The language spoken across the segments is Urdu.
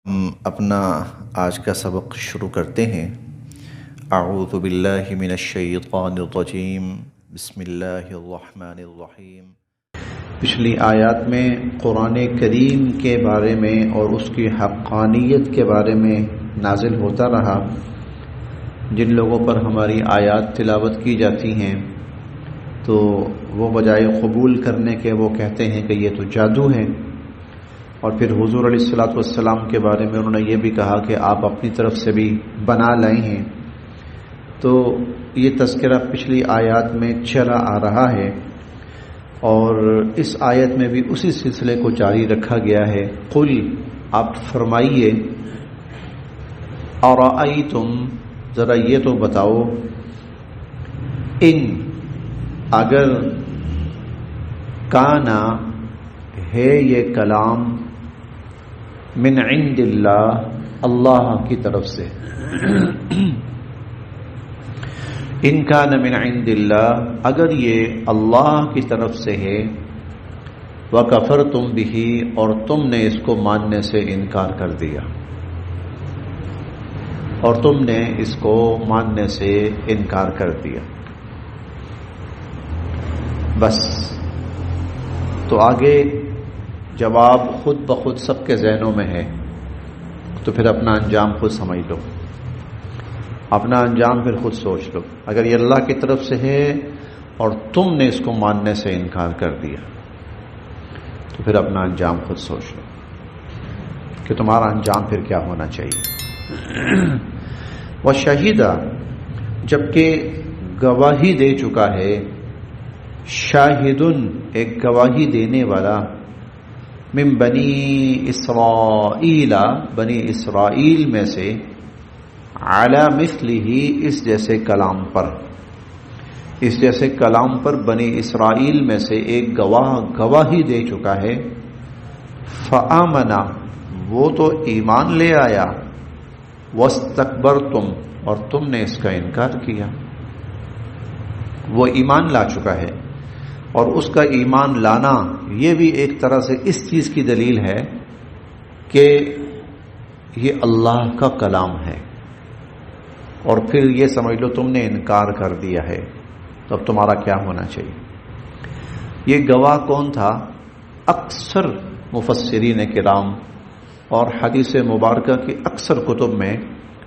ہم اپنا آج کا سبق شروع کرتے ہیں۔ اعوذ باللہ من الشیطان الرجیم، بسم اللہ الرحمن الرحیم۔ پچھلی آیات میں قرآن کریم کے بارے میں اور اس کی حقانیت کے بارے میں نازل ہوتا رہا۔ جن لوگوں پر ہماری آیات تلاوت کی جاتی ہیں تو وہ بجائے قبول کرنے کے وہ کہتے ہیں کہ یہ تو جادو ہے، اور پھر حضور علیہ الصلوۃ والسلام کے بارے میں انہوں نے یہ بھی کہا کہ آپ اپنی طرف سے بھی بنا لائے ہیں۔ تو یہ تذکرہ پچھلی آیات میں چلا آ رہا ہے، اور اس آیت میں بھی اسی سلسلے کو جاری رکھا گیا ہے۔ قل، آپ فرمائیے، ارأیتم، ذرا یہ تو بتاؤ، ان، اگر، کانا، ہے یہ کلام، من عند اللہ، اللہ کی طرف سے، ان کان من عند اللہ، اگر یہ اللہ کی طرف سے ہے، وکفرتم بہ، اور تم نے اس کو ماننے سے انکار کر دیا، اور تم نے اس کو ماننے سے انکار کر دیا، بس۔ تو آگے جواب خود بخود سب کے ذہنوں میں ہے، تو پھر اپنا انجام خود سمجھ لو، اپنا انجام پھر خود سوچ لو۔ اگر یہ اللہ کی طرف سے ہے اور تم نے اس کو ماننے سے انکار کر دیا تو پھر اپنا انجام خود سوچ لو کہ تمہارا انجام پھر کیا ہونا چاہیے۔ وشہیدہ، جبکہ گواہی دے چکا ہے، شاہدن، ایک گواہی دینے والا، من بنی اسرائیل، بنی اسرائیل میں سے، علی مثلہ، اس جیسے کلام پر، اس جیسے کلام پر بنی اسرائیل میں سے ایک گواہ گواہی دے چکا ہے، فآمنا، وہ تو ایمان لے آیا، واستکبرتم، اور تم نے اس کا انکار کیا۔ وہ ایمان لا چکا ہے، اور اس کا ایمان لانا یہ بھی ایک طرح سے اس چیز کی دلیل ہے کہ یہ اللہ کا کلام ہے، اور پھر یہ سمجھ لو تم نے انکار کر دیا ہے، تو اب تمہارا کیا ہونا چاہیے۔ یہ گواہ کون تھا؟ اکثر مفسرین کرام اور حدیث مبارکہ کی اکثر کتب میں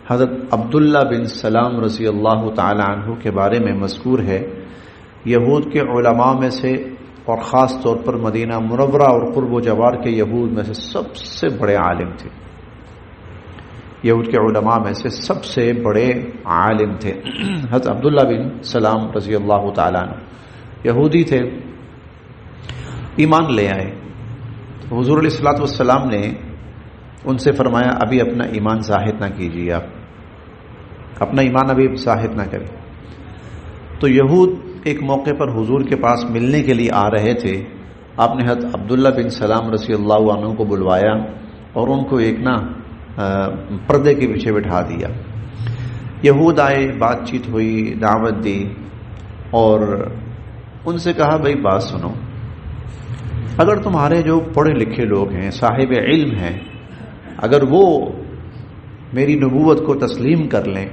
حضرت عبداللہ بن سلام رضی اللہ تعالی عنہ کے بارے میں مذکور ہے۔ یہود کے علماء میں سے، اور خاص طور پر مدینہ منورہ اور قرب و جوار کے یہود میں سے سب سے بڑے عالم تھے، یہود کے علماء میں سے سب سے بڑے عالم تھے حضرت عبداللہ بن سلام رضی اللہ تعالیٰ عنہ، یہودی تھے، ایمان لے آئے۔ حضور علیہ الصلوۃ والسلام نے ان سے فرمایا ابھی اپنا ایمان ظاہر نہ کیجیے، آپ اپنا ایمان ابھی ظاہر نہ کریں۔ تو یہود ایک موقع پر حضور کے پاس ملنے کے لیے آ رہے تھے، آپ نے حضرت عبداللہ بن سلام رضی اللہ عنہ کو بلوایا اور ان کو ایک پردے کے پیچھے بٹھا دیا۔ یہود آئے، بات چیت ہوئی، دعوت دی، اور ان سے کہا بھائی بات سنو، اگر تمہارے جو پڑھے لکھے لوگ ہیں، صاحب علم ہیں، اگر وہ میری نبوت کو تسلیم کر لیں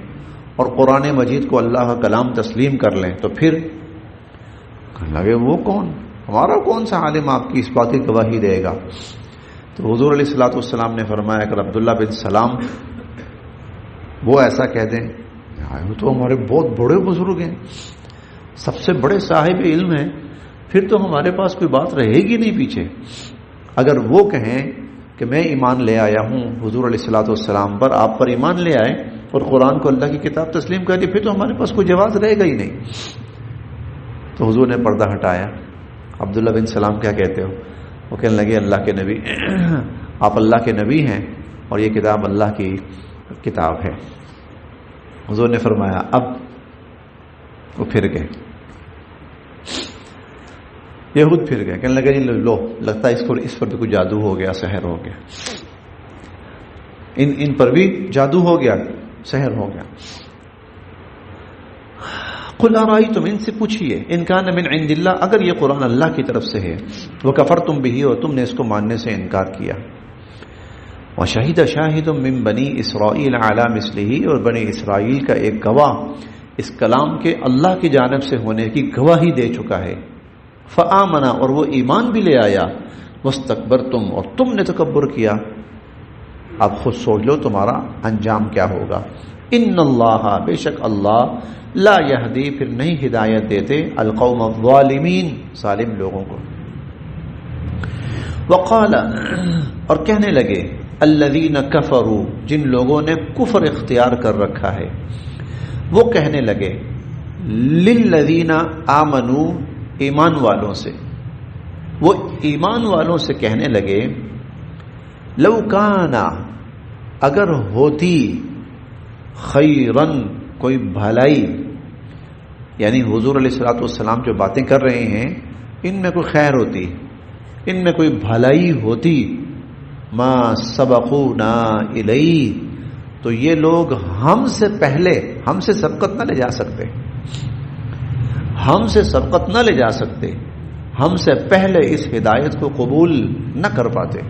اور قرآن مجید کو اللہ کا کلام تسلیم کر لیں، تو پھر کہنے لگے وہ کون، ہمارا کون سا عالم آپ کی اس بات کی گواہی دے گا۔ تو حضور علیہ الصلوۃ والسلام نے فرمایا اگر عبداللہ بن سلام وہ ایسا کہہ دیں، وہ تو ہمارے بہت بڑے بزرگ ہیں، سب سے بڑے صاحب علم ہیں، پھر تو ہمارے پاس کوئی بات رہے گی نہیں پیچھے۔ اگر وہ کہیں کہ میں ایمان لے آیا ہوں حضور علیہ الصلوۃ والسلام پر، آپ پر ایمان لے آئے اور قرآن کو اللہ کی کتاب تسلیم کر لی، پھر تو ہمارے پاس کوئی جواز رہے گا ہی نہیں۔ تو حضور نے پردہ ہٹایا۔ عبداللہ بن سلام کیا کہتے ہو؟ وہ کہنے لگے اللہ کے نبی، آپ اللہ کے نبی ہیں اور یہ کتاب اللہ کی کتاب ہے۔ حضور نے فرمایا اب وہ پھر گئے، یہود پھر گئے، کہنے لگے لو لگتا ہے اس پر بھی کوئی جادو ہو گیا، سحر ہو گیا، ان پر بھی جادو ہو گیا، سحر ہو گیا۔ قل ارأیتم، ان سے پوچھئے، ان کان من عند اللہ، اگر یہ قرآن اللہ کی طرف سے ہے، وکفرتم بہ، اور تم نے اس کو ماننے سے انکار کیا، وشہد شاہد من بنی اسرائیل علی مثلہ، اور بنی اسرائیل کا ایک گواہ اس کلام کے اللہ کی جانب سے ہونے کی گواہی دے چکا ہے. فآمن، اور وہ ایمان بھی لے آیا. واستکبرتم، اور تم نے تکبر کیا. اب خود سوچ لو تمہارا انجام کیا ہوگا. ان اللہ، بے شک اللہ، لا یہدی، پھر نہیں ہدایت دیتے، القوم الظالمین، ظالم لوگوں کو. وقال، اور کہنے لگے، الذین کفروا، جن لوگوں نے کفر اختیار کر رکھا ہے، وہ کہنے لگے، للذین آمنوا، ایمان والوں سے، وہ ایمان والوں سے کہنے لگے، لو کانا، اگر ہوتی، خیرن، کوئی بھلائی، یعنی حضور علیہ الصلوۃ والسلام جو باتیں کر رہے ہیں ان میں کوئی خیر ہوتی، ان میں کوئی بھلائی ہوتی، ما سبقونا الیہ، تو یہ لوگ ہم سے پہلے، ہم سے سبقت نہ لے جا سکتے، ہم سے سبقت نہ لے جا سکتے، ہم سے پہلے اس ہدایت کو قبول نہ کر پاتے.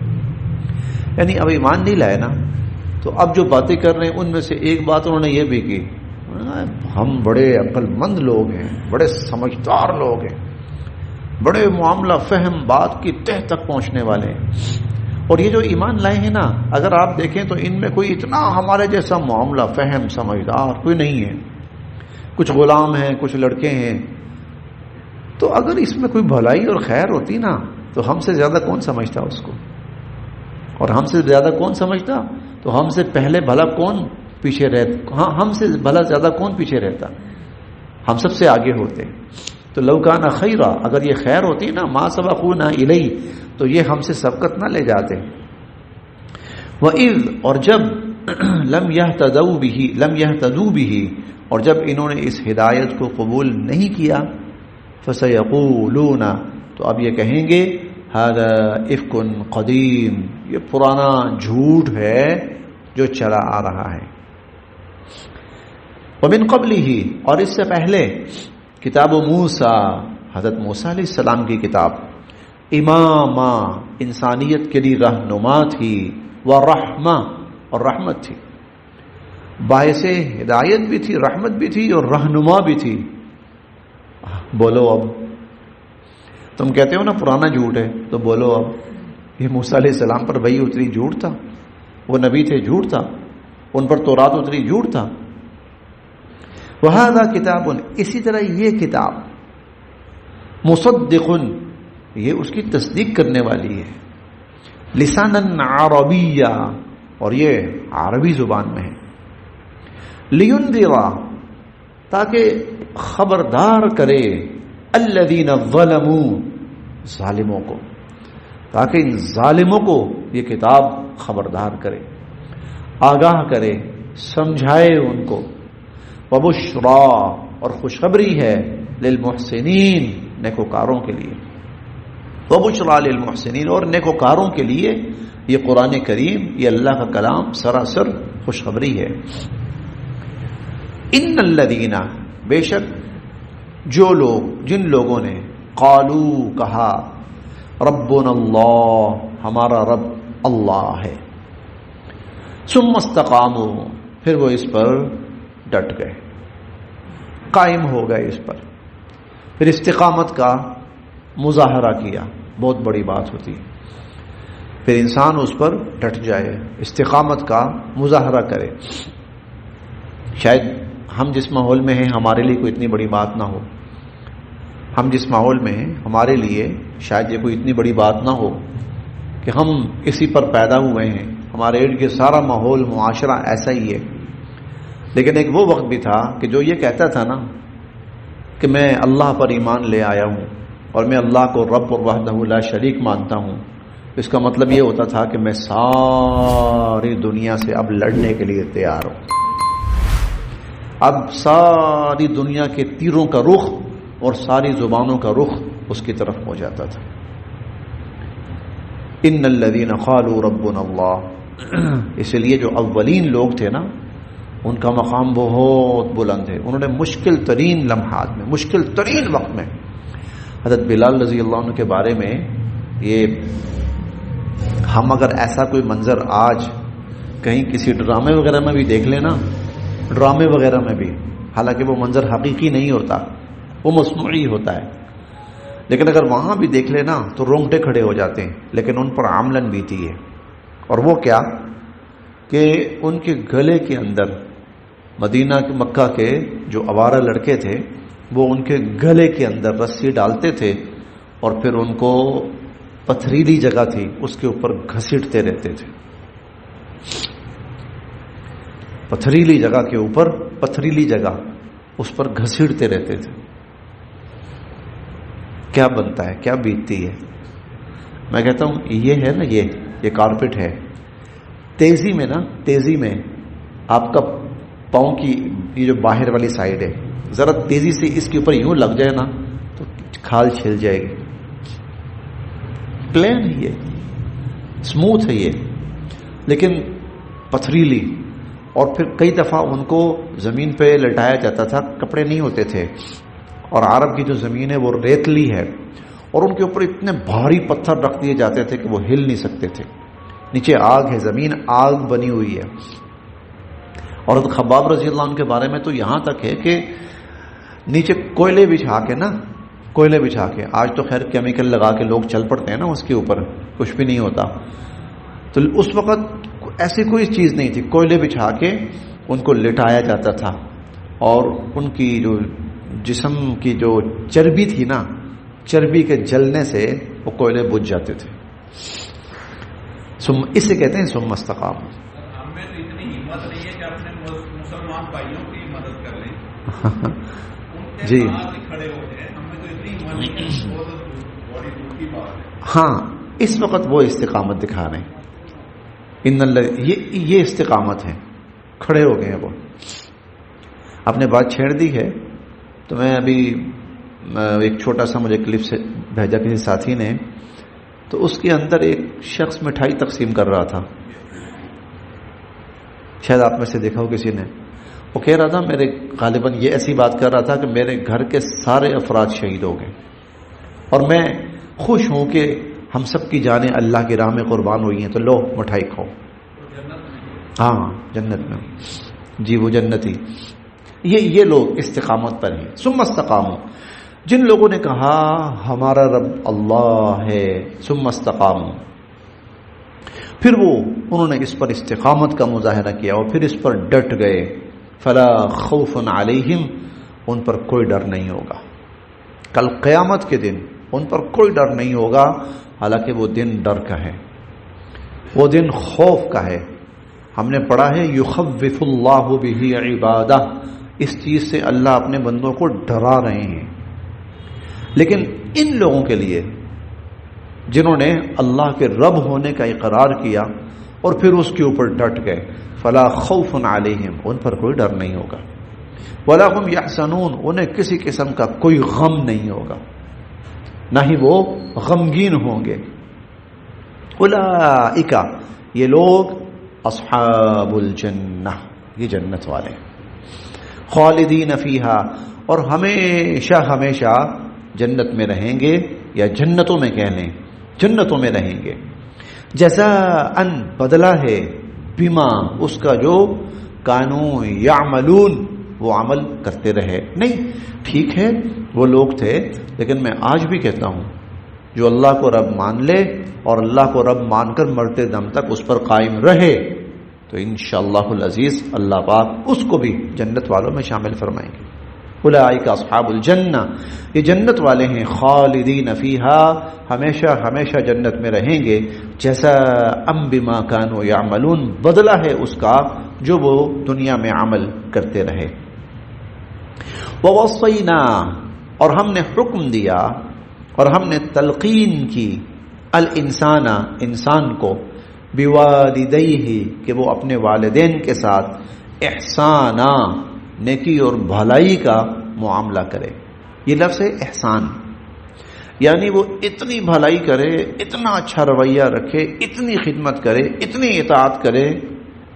یعنی اب ایمان نہیں لائے نا، تو اب جو باتیں کر رہے ہیں ان میں سے ایک بات انہوں نے یہ بھی کی، ہم بڑے عقل مند لوگ ہیں، بڑے سمجھدار لوگ ہیں، بڑے معاملہ فہم، بات کی تہ تک پہنچنے والے ہیں. اور یہ جو ایمان لائے ہیں نا، اگر آپ دیکھیں تو ان میں کوئی اتنا ہمارے جیسا معاملہ فہم سمجھدار کوئی نہیں ہے. کچھ غلام ہیں، کچھ لڑکے ہیں. تو اگر اس میں کوئی بھلائی اور خیر ہوتی نا تو ہم سے زیادہ کون سمجھتا اس کو، اور ہم سے زیادہ کون سمجھتا، تو ہم سے پہلے بھلا کون پیچھے رہتا، ہاں ہم سے بھلا زیادہ کون پیچھے رہتا، ہم سب سے آگے ہوتے. تو لو کان خیرا، اگر یہ خیر ہوتی نا، ما سبقونا الیہ، تو یہ ہم سے سبقت نہ لے جاتے. وَإِذْ، اور جب، لم يهتدوا به، اور جب انہوں نے اس ہدایت کو قبول نہیں کیا، فَسَيَقُولُونَ، تو اب یہ کہیں گے، هَذَا إِفْكٌ قَدِيمٌ، یہ پرانا جھوٹ ہے جو چلا آ رہا ہے. وَمِن قَبْلِهِ، اور اس سے پہلے، کتاب موسیٰ، حضرت موسیٰ علیہ السلام کی کتاب، امامہ، انسانیت کے لیے رہنما تھی، ورحمہ، اور رحمت تھی، باعث ہدایت بھی تھی، رحمت بھی تھی، اور رہنما بھی تھی. بولو اب، تم کہتے ہو نا پرانا جھوٹ ہے، تو بولو اب، یہ موسیٰ علیہ السلام پر وحی اتری جھوٹ تھا، وہ نبی تھے جھوٹ تھا، ان پر تورات اتری جھوٹ تھا. وَهَذَا کتاب، اسی طرح یہ کتاب، مصدق، یہ اس کی تصدیق کرنے والی ہے، لسانا عربیہ، اور یہ عربی زبان میں ہے، لینذر، تاکہ خبردار کرے، الذین ظلموا، ظالموں کو، تاکہ ان ظالموں کو یہ کتاب خبردار کرے، آگاہ کرے، سمجھائے ان کو. وبشرا، اور خوشخبری ہے، للمحسنین، نیکوکاروں کے لیے. وبشرا للمحسنین، اور نیکوکاروں کے لیے یہ قرآن کریم، یہ اللہ کا کلام سراسر خوشخبری ہے. ان الذین، بے شک جو لوگ، جن لوگوں نے، قالو، کہا، ربنا اللہ، ہمارا رب اللہ ہے، ثم استقاموا، پھر وہ اس پر ڈٹ گئے، قائم ہو گئے اس پر. پھر استقامت کا مظاہرہ کیا، بہت بڑی بات ہوتی ہے. پھر انسان اس پر ڈٹ جائے، استقامت کا مظاہرہ کرے. شاید ہم جس ماحول میں ہیں ہمارے لیے کوئی اتنی بڑی بات نہ ہو، ہم جس ماحول میں ہیں ہمارے لیے شاید یہ کوئی اتنی بڑی بات نہ ہو کہ ہم اسی پر پیدا ہوئے ہیں، ہمارے ارد گرد سارا ماحول، معاشرہ ایسا ہی ہے. لیکن ایک وہ وقت بھی تھا کہ جو یہ کہتا تھا نا کہ میں اللہ پر ایمان لے آیا ہوں اور میں اللہ کو رب اور وحدہ لا شریک مانتا ہوں، اس کا مطلب یہ ہوتا تھا کہ میں ساری دنیا سے اب لڑنے کے لیے تیار ہوں. اب ساری دنیا کے تیروں کا رخ اور ساری زبانوں کا رخ اس کی طرف ہو جاتا تھا. ان الذین قالوا ربنا اللہ، اس لیے جو اولین لوگ تھے نا ان کا مقام بہت بلند ہے. انہوں نے مشکل ترین لمحات میں، مشکل ترین وقت میں، حضرت بلال رضی اللہ عنہ کے بارے میں یہ ہم اگر ایسا کوئی منظر آج کہیں کسی ڈرامے وغیرہ میں بھی دیکھ لیں نا، ڈرامے وغیرہ میں بھی، حالانکہ وہ منظر حقیقی نہیں ہوتا، وہ مصنوعی ہوتا ہے، لیکن اگر وہاں بھی دیکھ لیں نا تو رونگٹے کھڑے ہو جاتے ہیں، لیکن ان پر عملاً بیتی ہے۔ اور وہ کیا کہ ان کے گلے کے اندر، مدینہ کے مکہ کے جو آوارہ لڑکے تھے وہ ان کے گلے کے اندر رسی ڈالتے تھے اور پھر ان کو پتھریلی جگہ تھی اس کے اوپر گھسیٹتے رہتے تھے، پتھریلی جگہ کے اوپر، پتھریلی جگہ اس پر گھسیٹتے رہتے تھے۔ کیا بنتا ہے، کیا بیتتی ہے؟ میں کہتا ہوں یہ ہے نا، یہ کارپٹ ہے، تیزی میں نا، تیزی میں آپ کا پاؤں کی یہ جو باہر والی سائڈ ہے، ذرا تیزی سے اس کے اوپر یوں لگ جائے نا تو کھال چھل جائے گی۔ پلین ہے یہ، اسموتھ ہے یہ، لیکن پتھریلی۔ اور پھر کئی دفعہ ان کو زمین پہ لٹایا جاتا تھا، کپڑے نہیں ہوتے تھے، اور عرب کی جو زمین ہے وہ ریتلی ہے، اور ان کے اوپر اتنے بھاری پتھر رکھ دیے جاتے تھے کہ وہ ہل نہیں سکتے تھے، نیچے آگ ہے، زمین آگ بنی ہوئی ہے۔ اور خباب رضی اللہ عنہ کے بارے میں تو یہاں تک ہے کہ نیچے کوئلے بچھا کے نا، کوئلے بچھا کے، آج تو خیر کیمیکل لگا کے لوگ چل پڑتے ہیں نا اس کے اوپر، کچھ بھی نہیں ہوتا، تو اس وقت ایسی کوئی چیز نہیں تھی، کوئلے بچھا کے ان کو لٹایا جاتا تھا، اور ان کی جو جسم کی جو چربی تھی نا، چربی کے جلنے سے وہ کوئلے بجھ جاتے تھے۔ اسے کہتے ہیں ثم استقاموا۔ ہم میں تو اتنی ہمت نہیں ہے کہ اپنے مسلمان بھائیوں کی مدد کر لیں، ان کے ساتھ کھڑے ہو جائیں، ہم میں تو اتنی ہمت نہیں ہے، بہت بڑی دور کی بات ہے۔ ہاں اس وقت وہ استقامت دکھا رہے ہیں، یہ استقامت ہے، کھڑے ہو گئے ہیں وہ۔ آپ نے بات چھیڑ دی ہے تو میں ابھی ایک چھوٹا سا مجھے کلپ سے بھیجا کسی ساتھی نے، تو اس کے اندر ایک شخص مٹھائی تقسیم کر رہا تھا، شاید آپ میں سے دیکھا ہو کسی نے، وہ کہہ رہا تھا میرے، غالباً یہ ایسی بات کر رہا تھا کہ میرے گھر کے سارے افراد شہید ہو گئے اور میں خوش ہوں کہ ہم سب کی جانیں اللہ کی راہ میں قربان ہوئی ہیں، تو لو مٹھائی کھاؤ۔ ہاں جنت میں، جی وہ جنتی۔ یہ لوگ استقامت پر ہیں۔ ثم استقاموا، جن لوگوں نے کہا ہمارا رب اللہ ہے، ثم استقاموا، پھر انہوں نے اس پر استقامت کا مظاہرہ کیا اور پھر اس پر ڈٹ گئے، فلا خوف علیہم، ان پر کوئی ڈر نہیں ہوگا، کل قیامت کے دن ان پر کوئی ڈر نہیں ہوگا، حالانکہ وہ دن ڈر کا ہے، وہ دن خوف کا ہے۔ ہم نے پڑھا ہے یخوف اللہ بہ عبادہ، اس چیز سے اللہ اپنے بندوں کو ڈرا رہے ہیں، لیکن ان لوگوں کے لیے جنہوں نے اللہ کے رب ہونے کا اقرار کیا اور پھر اس کے اوپر ڈٹ گئے، فلا خوف علیہم، ان پر کوئی ڈر نہیں ہوگا، ولا هم یحزنون، انہیں کسی قسم کا کوئی غم نہیں ہوگا، نہ ہی وہ غمگین ہوں گے۔ اولئک، یہ لوگ اصحاب الجنہ، یہ جنت والے، خالدین فیہا، اور ہمیشہ ہمیشہ جنت میں رہیں گے، یا جنتوں میں کہہ لیں، جنتوں میں رہیں گے، جزاء، بدلہ ہے، بما، اس کا جو کانوا یعملون، وہ عمل کرتے رہے۔ نہیں ٹھیک ہے وہ لوگ تھے، لیکن میں آج بھی کہتا ہوں جو اللہ کو رب مان لے اور اللہ کو رب مان کر مرتے دم تک اس پر قائم رہے تو انشاءاللہ العزیز اللہ پاک اس کو بھی جنت والوں میں شامل فرمائیں گے۔ اولئک اصحاب الجنہ، یہ جنت والے ہیں، خالدین فیہا، ہمیشہ ہمیشہ جنت میں رہیں گے، جزاء بما کانوا یعملون، بدلہ ہے اس کا جو وہ دنیا میں عمل کرتے رہے۔ ووصینا، اور ہم نے حکم دیا اور ہم نے تلقین کی، الانسان، انسان کو، بوالدیہ، کہ وہ اپنے والدین کے ساتھ احسانا، نیکی اور بھلائی کا معاملہ کرے۔ یہ لفظ ہے احسان، یعنی وہ اتنی بھلائی کرے، اتنا اچھا رویہ رکھے، اتنی خدمت کرے، اتنی اطاعت کرے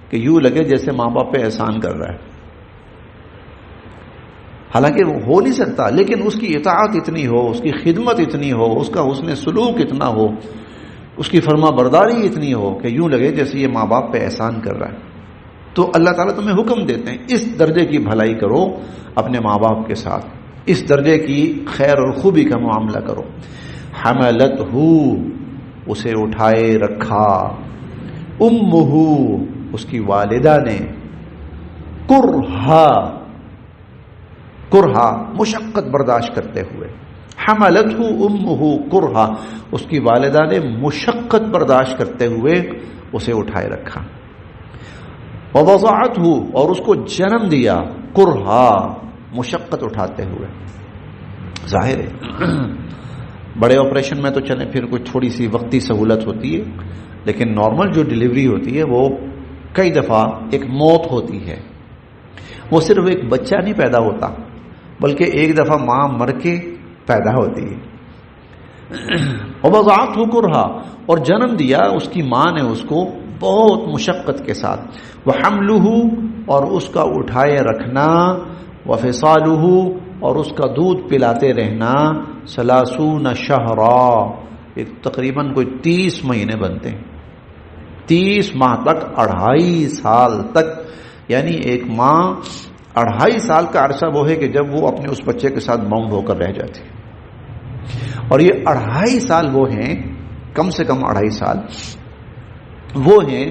کہ یوں لگے جیسے ماں باپ پہ احسان کر رہا ہے، حالانکہ وہ ہو نہیں سکتا، لیکن اس کی اطاعت اتنی ہو، اس کی خدمت اتنی ہو، اس کا حسن سلوک اتنا ہو اس کی فرما برداری اتنی ہو کہ یوں لگے جیسے یہ ماں باپ پہ احسان کر رہا ہے، تو اللہ تعالیٰ تمہیں حکم دیتے ہیں اس درجے کی بھلائی کرو اپنے ماں باپ کے ساتھ، اس درجے کی خیر اور خوبی کا معاملہ کرو۔ حملتہ، اسے اٹھائے رکھا، امہ، اس کی والدہ نے، کرہا مشقت برداشت کرتے ہوئے، حملتہ امہ کرہا، اس کی والدہ نے مشقت برداشت کرتے ہوئے اسے اٹھائے رکھا، ووضعتہ، اور اس کو جنم دیا، کرہا مشقت اٹھاتے ہوئے۔ ظاہر ہے بڑے آپریشن میں تو چلیں پھر کوئی تھوڑی سی وقتی سہولت ہوتی ہے، لیکن نارمل جو ڈلیوری ہوتی ہے وہ کئی دفعہ ایک موت ہوتی ہے۔ وہ صرف ایک بچہ نہیں پیدا ہوتا بلکہ ایک دفعہ ماں مر کے پیدا ہوتی ہے۔ ووضعتہ کرہا، اور جنم دیا اس کی ماں نے اس کو بہت مشقت کے ساتھ، وحملہ، اور اس کا اٹھائے رکھنا، وفصالہ، اور اس کا دودھ پلاتے رہنا، 30 شہرا، ایک تقریباً کوئی 30 مہینے بنتے ہیں، 30 ماہ تک، 2.5 سال تک، یعنی ایک ماں 2.5 سال کا عرصہ وہ ہے کہ جب وہ اپنے اس بچے کے ساتھ باؤنڈ ہو کر رہ جاتی ہے، اور یہ 2.5 سال وہ ہیں، کم سے کم 2.5 سال وہ ہیں،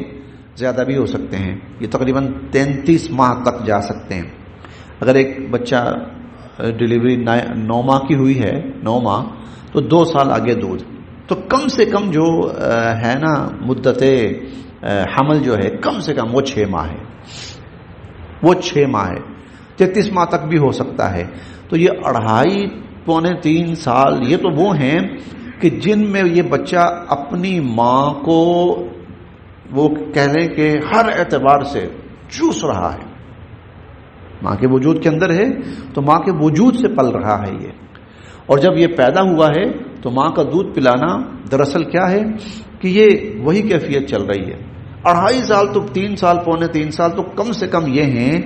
زیادہ بھی ہو سکتے ہیں، یہ تقریباً 33 ماہ تک جا سکتے ہیں۔ اگر ایک بچہ ڈلیوری 9 ماہ کی ہوئی ہے، 9 ماہ، تو 2 سال آگے دودھ، تو کم سے کم جو ہے نا مدت حمل جو ہے کم سے کم وہ 6 ماہ ہے، وہ 6 ماہ ہے، 33 ماہ تک بھی ہو سکتا ہے۔ تو یہ 2.5 پونے 3 سال یہ تو وہ ہیں کہ جن میں یہ بچہ اپنی ماں کو وہ کہہ لیں کہ ہر اعتبار سے چوس رہا ہے، ماں کے وجود کے اندر ہے تو ماں کے وجود سے پل رہا ہے یہ، اور جب یہ پیدا ہوا ہے تو ماں کا دودھ پلانا دراصل کیا ہے کہ یہ وہی کیفیت چل رہی ہے۔ 2.5 سال تو 3 سال پونے 3 سال تو کم سے کم یہ ہیں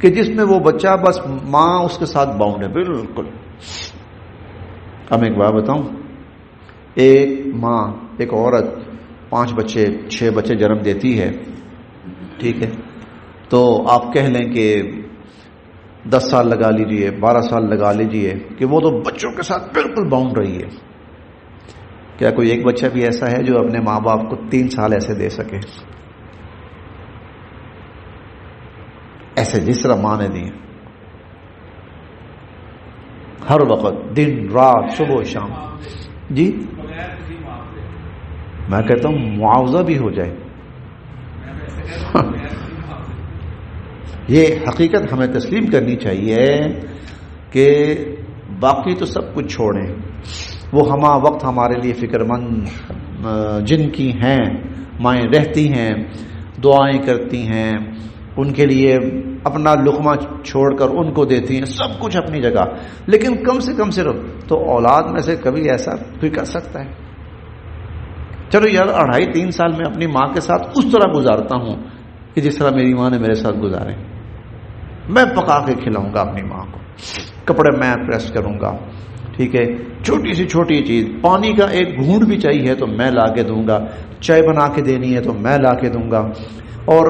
کہ جس میں وہ بچہ بس ماں اس کے ساتھ باؤنڈ ہے بالکل۔ اب ایک بات بتاؤں، ایک ماں، ایک عورت 5 بچے 6 بچے جنم دیتی ہے، ٹھیک ہے، تو آپ کہہ لیں کہ 10 سال لگا لیجئے، 12 سال لگا لیجئے کہ وہ تو بچوں کے ساتھ بالکل باؤنڈ رہی ہے۔ کیا کوئی ایک بچہ بھی ایسا ہے جو اپنے ماں باپ کو 3 سال ایسے دے سکے، ایسے جس طرح ماں نے دی، ہر وقت، دن رات، صبح و شام؟ جی میں کہتا ہوں معاوضہ بھی ہو جائے۔ یہ حقیقت ہمیں تسلیم کرنی چاہیے کہ باقی تو سب کچھ چھوڑیں، وہ ہمہ وقت ہمارے لیے فکر مند جن کی ہیں مائیں رہتی ہیں، دعائیں کرتی ہیں، ان کے لیے اپنا لقمہ چھوڑ کر ان کو دیتی ہیں، سب کچھ اپنی جگہ، لیکن کم سے کم صرف تو اولاد میں سے کبھی ایسا کوئی کر سکتا ہے؟ چلو یار 2.5-3 سال میں اپنی ماں کے ساتھ اس طرح گزارتا ہوں کہ جس طرح میری ماں نے میرے ساتھ گزارے، میں پکا کے کھلاؤں گا اپنی ماں کو، کپڑے میں پریس کروں گا، ٹھیک ہے، چھوٹی سی چھوٹی چیز، پانی کا ایک گھونٹ بھی چاہیے تو میں لا کے دوں گا، چائے بنا کے دینی ہے تو میں لا کے دوں گا، اور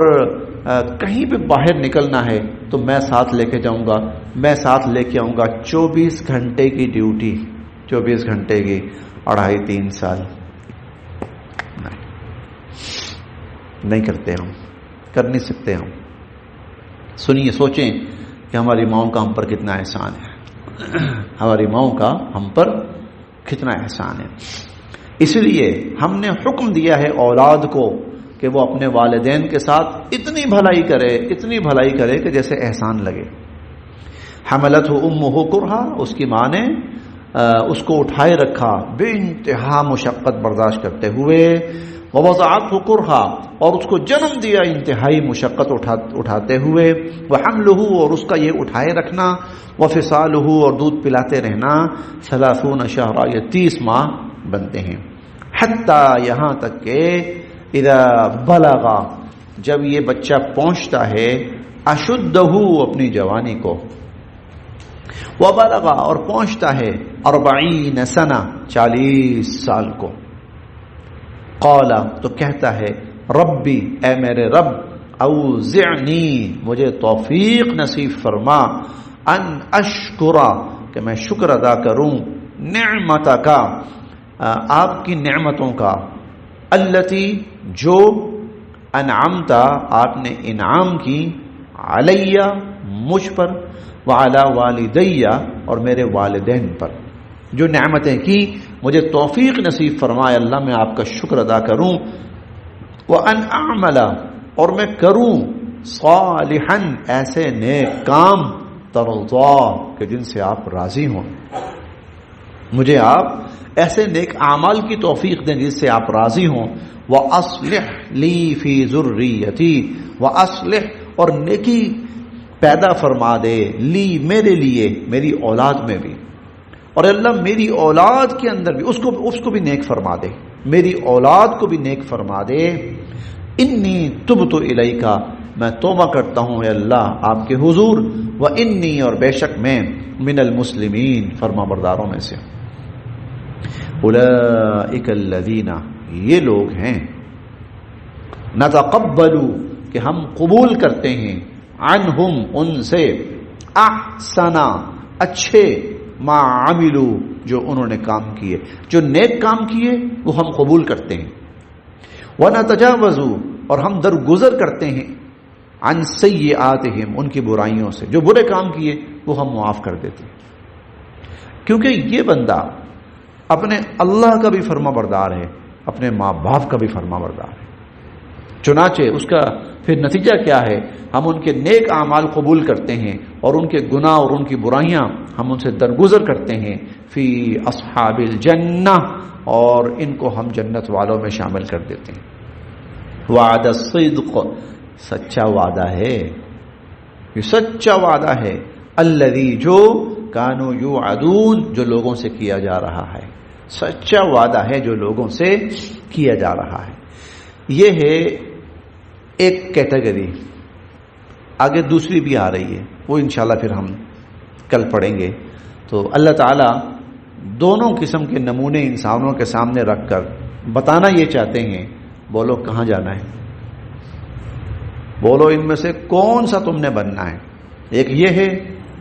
کہیں پہ باہر نکلنا ہے تو میں ساتھ لے کے جاؤں گا، میں ساتھ لے کے آؤں گا۔ 24 گھنٹے کی ڈیوٹی، 24 گھنٹے کی، 2.5-3 سال نہیں کرتے، ہم کر نہیں سکتے۔ ہم سنیے، سوچیں کہ ہماری ماؤں کا ہم پر کتنا احسان ہے، ہماری ماؤں کا ہم پر کتنا احسان ہے۔ اس لیے ہم نے حکم دیا ہے اولاد کو کہ وہ اپنے والدین کے ساتھ اتنی بھلائی کرے، اتنی بھلائی کرے کہ جیسے احسان لگے۔ حملتہ امہ کرہا، اس کی ماں نے اس کو اٹھائے رکھا بے انتہا مشقت برداشت کرتے ہوئے، ووضعتہ کرہا، اور اس کو جنم دیا انتہائی مشقت اٹھاتے ہوئے، وحملہ، اور اس کا یہ اٹھائے رکھنا، وفصالہ، اور دودھ پلاتے رہنا، 30 شہرا، یہ 30 ماہ بنتے ہیں، حتی یہاں تک کہ اذا بلغا، جب یہ بچہ پہنچتا ہے، اشدہ، اپنی جوانی کو، وبلغا، اور پہنچتا ہے 40 سنہ، 40 سال کو، قال تو کہتا ہے ربی اے میرے رب اوزعنی مجھے توفیق نصیب فرما ان اشکرا کہ میں شکر ادا کروں نعمتک آپ کی نعمتوں کا التی جو انعمت آپ نے انعام کی علیہ مجھ پر وعلی والدیہ اور میرے والدین پر جو نعمتیں کی مجھے توفیق نصیب فرمائے اللہ میں آپ کا شکر ادا کروں وان اعمل اور میں کروں صالحا ایسے نیک کام ترضا کہ جن سے آپ راضی ہوں مجھے آپ ایسے نیک اعمال کی توفیق دیں جس سے آپ راضی ہوں وَأَصْلِحْ لِي فِي ذُرِّيَّتِي وَأَصْلِحْ اور نیکی پیدا فرما دے لی میرے لیے میری اولاد میں بھی اور اللہ میری اولاد کے اندر بھی اس کو بھی نیک فرما دے میری اولاد کو بھی نیک فرما دے انی تبت الیک میں توبہ کرتا ہوں اے اللہ آپ کے حضور وانی اور بے شک میں من المسلمین فرما برداروں میں سے اولئک الذین یہ لوگ ہیں نتقبل کہ ہم قبول کرتے ہیں عنہم ان سے احسن اچھے ما عملو جو انہوں نے کام کیے جو نیک کام کیے وہ ہم قبول کرتے ہیں ونتجاوز اور ہم درگزر کرتے ہیں عن سیئاتہم ان کی برائیوں سے جو برے کام کیے وہ ہم معاف کر دیتے ہیں کیونکہ یہ بندہ اپنے اللہ کا بھی فرما بردار ہے اپنے ماں باپ کا بھی فرما بردار ہے چنانچہ اس کا پھر نتیجہ کیا ہے ہم ان کے نیک اعمال قبول کرتے ہیں اور ان کے گناہ اور ان کی برائیاں ہم ان سے درگزر کرتے ہیں فی اصحاب الجنہ اور ان کو ہم جنت والوں میں شامل کر دیتے ہیں وعد الصدق سچا وعدہ ہے یہ سچا وعدہ ہے الذی جو کانوا یوعدون جو لوگوں سے کیا جا رہا ہے سچا وعدہ ہے جو لوگوں سے کیا جا رہا ہے یہ ہے ایک کیٹیگری آگے دوسری بھی آ رہی ہے وہ انشاءاللہ پھر ہم کل پڑھیں گے تو اللہ تعالیٰ دونوں قسم کے نمونے انسانوں کے سامنے رکھ کر بتانا یہ چاہتے ہیں بولو کہاں جانا ہے بولو ان میں سے کون سا تم نے بننا ہے ایک یہ ہے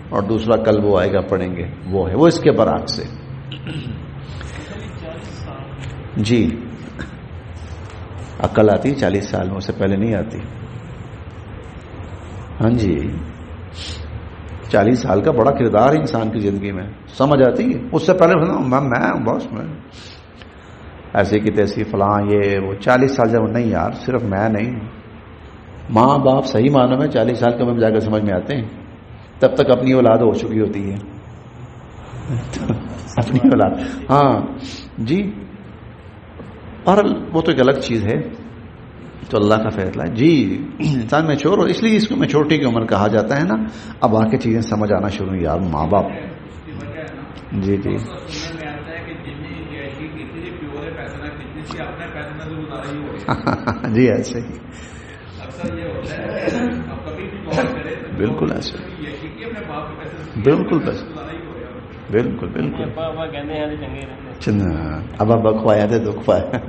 اور دوسرا کل وہ آئے گا پڑھیں گے وہ ہے وہ اس کے برعکس سے جی عقل آتی 40 سال میں اس سے پہلے نہیں آتی ہاں جی 40 سال کا بڑا کردار ہے انسان کی زندگی میں سمجھ آتی ہے اس سے پہلے میں بس میں ایسی کی تیسی فلاں یہ وہ 40 سال جب نہیں یار صرف میں نہیں ماں باپ صحیح معنوں میں 40 سال کے میں جا کر سمجھ میں آتے ہیں تب تک اپنی اولاد ہو چکی ہوتی ہے اپنی اولاد ہاں جی اور وہ تو ایک الگ چیز ہے تو اللہ کا فیصلہ ہے جی انسان میچور ہو اس لیے اس کو میچورٹی کی عمر کہا جاتا ہے نا اب آ کے چیزیں سمجھ آنا شروع یار ماں باپ جی جی جی ایسے ہی بالکل ایسے بالکل بس بالکل بالکل اب ابا کھوایا تھے تو کھوایا